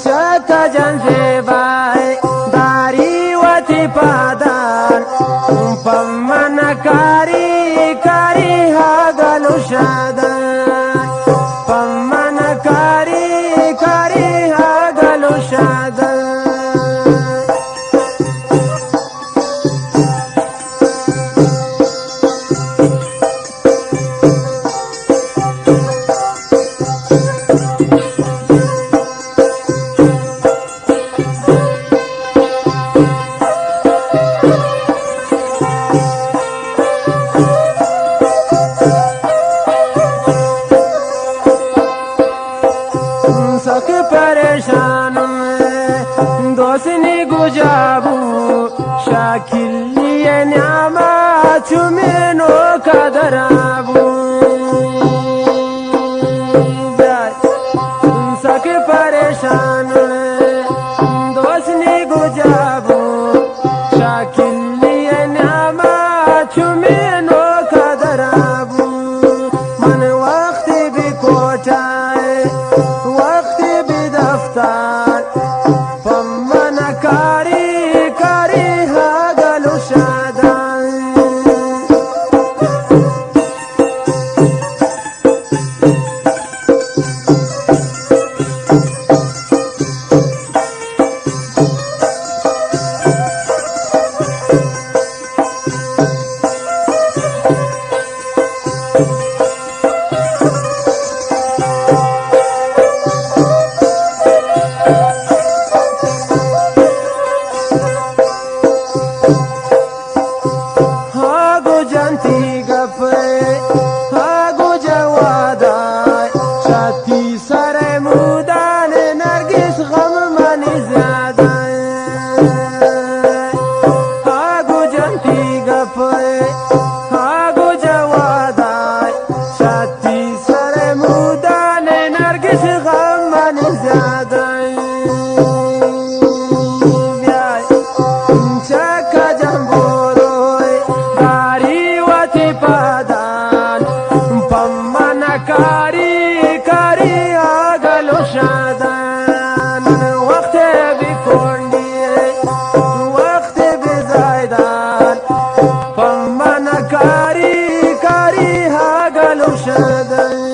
چتا جان زیبای داری و تی پادان پمنا کاری کاری ها گلو شادان پمنا کاری کاری ها گلو شادان सख परेशान दोसनी गुजाबू शाकिलिए न्यामा चुमेनो कदराबू सख परेशान दोसनी गुजाबू शाकिलिए न्यामा चुमेनो कदराबू मन वक्त भी कोचाए पम्मना कारी कारी हा गलू शादान कारी कारी आगलो शादान वक्त भी कोंडी वक्त भी जायदान पम्मना कारी कारी आगलो शादान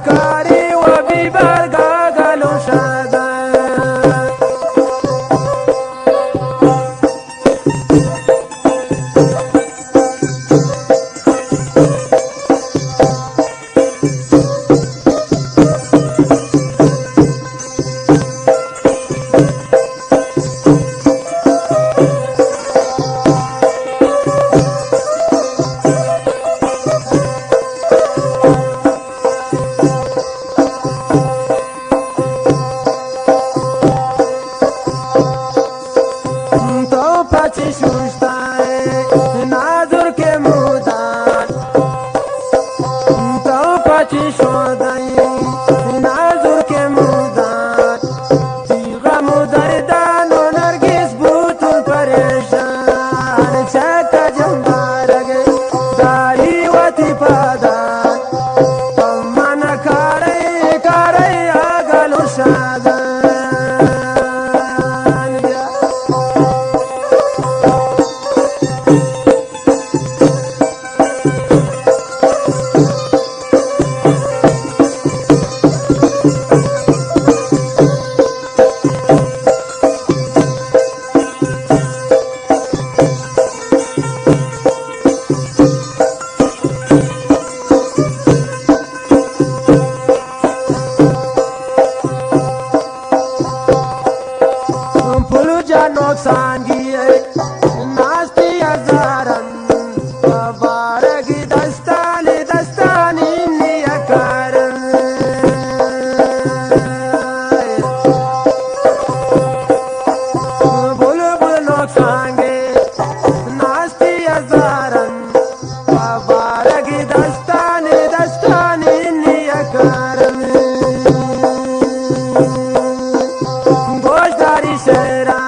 कारी व भी बरगा गलो शादा جانو سانگی ناستی ازارن بارگی دستانی دستانی نیا کارن بول بول نو سانگی ناستی ازارن بارگی دستانی دستانی نیا کارن گوشداری شیران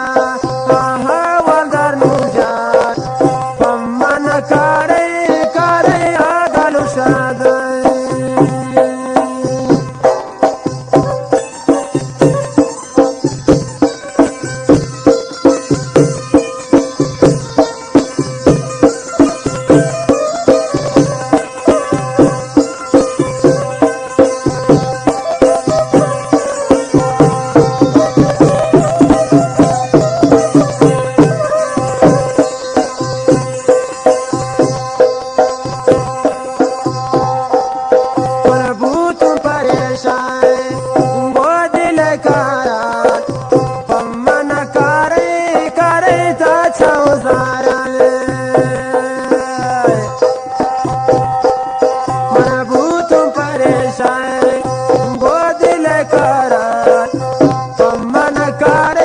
cara